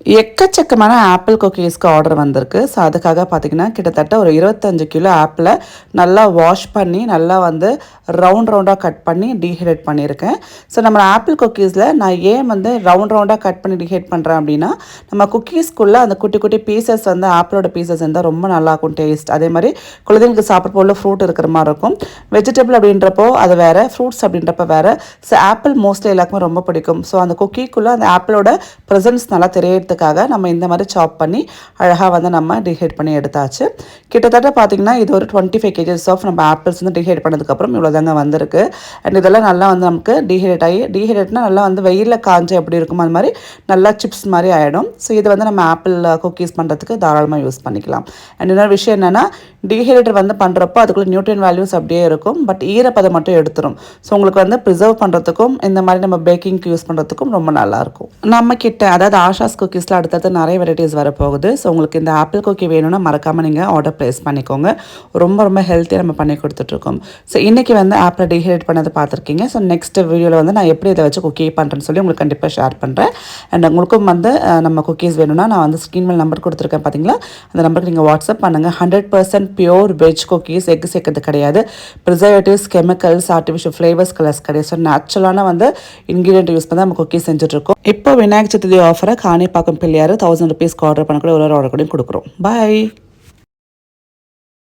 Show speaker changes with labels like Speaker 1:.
Speaker 1: எக்கச்சக்கமான apple குக்கீஸ்க்கு order வந்திருக்கு. So அதுக்காக பார்த்தீங்கன்னா கிட்டத்தட்ட ஒரு 25 கிலோ ஆப்பிளை நல்லா வாஷ் பண்ணி நல்லா வந்து ரவுண்டாக கட் பண்ணி டீஹைட்ரேட் பண்ணியிருக்கேன். ஸோ நம்ம ஆப்பிள் குக்கீஸில் நான் ஏன் வந்து ரவுண்டாக கட் பண்ணி டீஹைட் பண்ணுறேன் அப்படின்னா, நம்ம குக்கீஸ்க்குள்ளே அந்த குட்டி குட்டி பீசஸ் வந்து ஆப்பிளோட பீசஸ் இருந்தால் ரொம்ப நல்லாயிருக்கும் டேஸ்ட். அதே மாதிரி குழந்தைங்களுக்கு சாப்பிட்ற போல ஃப்ரூட் இருக்கிற மாதிரி இருக்கும். வெஜிடபிள் அப்படின்றப்போ அது வேறு, ஃப்ரூட்ஸ் அப்படின்றப்ப வேறு. ஸோ ஆப்பிள் மோஸ்ட்லி எல்லாருக்குமே ரொம்ப பிடிக்கும். ஸோ அந்த குக்கீக்குள்ளே அந்த ஆப்பிளோட ப்ரெசன்ஸ் நல்லா தெரியறதுக்காக நம்ம இந்த மாதிரி சாப் பண்ணி அழகாக வந்து நம்ம டீஹைட் பண்ணி எடுத்தாச்சு. கிட்டத்தட்ட பார்த்தீங்கன்னா இது ஒரு 25 kgs ஆஃப் நம்ம ஆப்பிள்ஸ் வந்து டீஹைட் பண்ணதுக்கப்புறம் இவ்வளோ தாங்க வந்திருக்கு. அண்ட் இதெல்லாம் நல்லா வந்து நமக்கு டீஹைட்னா நல்லா வந்து வெயிலில் காஞ்சு எப்படி இருக்கும் அது மாதிரி நல்லா சிப்ஸ் மாதிரி ஆகிடும். ஸோ இது வந்து நம்ம ஆப்பிள் குக்கீஸ் பண்ணுறதுக்கு தாராளமாக யூஸ் பண்ணிக்கலாம். அண்ட் இன்னொரு விஷயம் என்னென்னா, டீஹைட்ரேட்டர் வந்து பண்ணுறப்போ அதுக்குள்ள நியூட்ரியன் வேல்யூஸ் அப்படியே இருக்கும், பட் ஈரப்பதம் மட்டும் எடுத்துரும். ஸோ உங்களுக்கு வந்து ப்ரிசர்வ் பண்ணுறதுக்கும் இந்த மாதிரி நம்ம பேக்கிங்க்கு யூஸ் பண்ணுறதுக்கும் ரொம்ப நல்லாயிருக்கும். நம்ம கிட்ட அதாவது ஆஷாஸ் குக்கீஸில் அடுத்தது நிறைய வெரைட்டிஸ் வரப்போகுது. ஸோ உங்களுக்கு இந்த ஆப்பிள் குக்கி வேணும்னா மறக்காமல் நீங்கள் ஆர்டர் ப்ளேஸ் பண்ணிக்கோங்க. ரொம்ப ரொம்ப ஹெல்த்தியாக நம்ம பண்ணி கொடுத்துட்ருக்கோம். ஸோ இன்றைக்கி வந்து ஆப்பில் டீஹைட்ரேட் பண்ணது பார்த்துருக்கீங்க. ஸோ நெக்ஸ்ட் வீடியோவில் வந்து நான் எப்படி இதை வச்சு குக்கி பண்ணுறேன்னு சொல்லி உங்களுக்கு கண்டிப்பாக ஷேர் பண்ணுறேன். அண்ட் உங்களுக்கும் வந்து நம்ம குக்கீஸ் வேணும்னா நான் வந்து ஸ்க்ரீன் மேல் நம்பர் கொடுத்துருக்கேன் பார்த்தீங்களா, அந்த நம்பருக்கு நீங்கள் வாட்ஸ்அப் பண்ணுங்கள். 100% பியூர் வெஜ் குக்கீஸ், எக் சேர்க்கறது கிடையாது, preservatives, chemicals, artificial flavours, colours கிடையாது. ஸோ நேச்சுரலான வந்து இன்க்ரீடியன்ட் யூஸ் பண்ணி நம்ம குக்கீஸ் செஞ்சுட்ருக்கோம். இப்போ விநாயகர் சதுர்த்தி ஆஃபரை காணிப்பாக்கம் பிள்ளையார் 1000 rupees ஆர்டர் பண்ணக்கூட ஒரு ஆர்டர் கூட கொடுக்குறோம். பாய்.